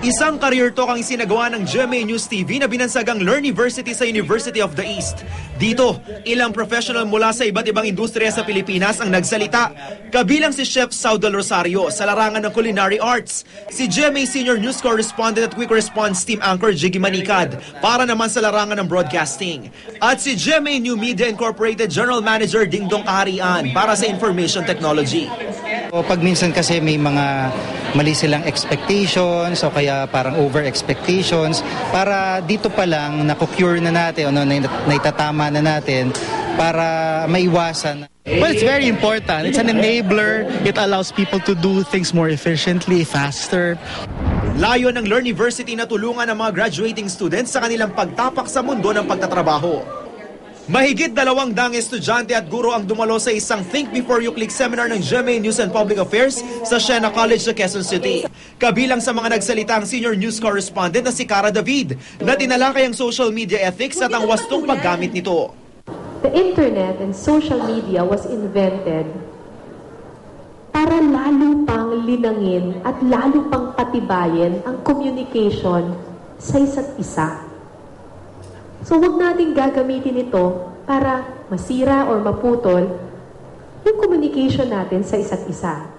Isang career talk ang isinagawa ng GMA News TV na binansagang Learniversity sa University of the East. Dito, ilang professional mula sa iba't ibang industriya sa Pilipinas ang nagsalita. Kabilang si Chef Saudal Rosario sa larangan ng culinary arts, si GMA Senior News Correspondent at Quick Response Team Anchor Jiggy Manicad para naman sa larangan ng broadcasting. At si GMA New Media Incorporated General Manager Dingdong Kaharian para sa Information Technology. Pag minsan kasi may mga mali silang expectations o kaya parang over expectations, para dito pa lang na-cure na natin, naitatama na natin para maiwasan. Well, it's very important. It's an enabler. It allows people to do things more efficiently, faster. Layo ng Learniversity na tulungan ang mga graduating students sa kanilang pagtapak sa mundo ng pagtatrabaho. Mahigit 200 estudyante at guro ang dumalo sa isang Think Before You Click seminar ng GMA News and Public Affairs sa Siena College sa Quezon City. Kabilang sa mga nagsalita ang Senior News Correspondent na si Cara David na tinalakay ang social media ethics at ang wastong paggamit nito. The internet and social media was invented para lalo pang linangin at lalo pang patibayin ang communication sa isa't isa. So huwag nating gagamitin ito para masira or maputol yung communication natin sa isa't isa.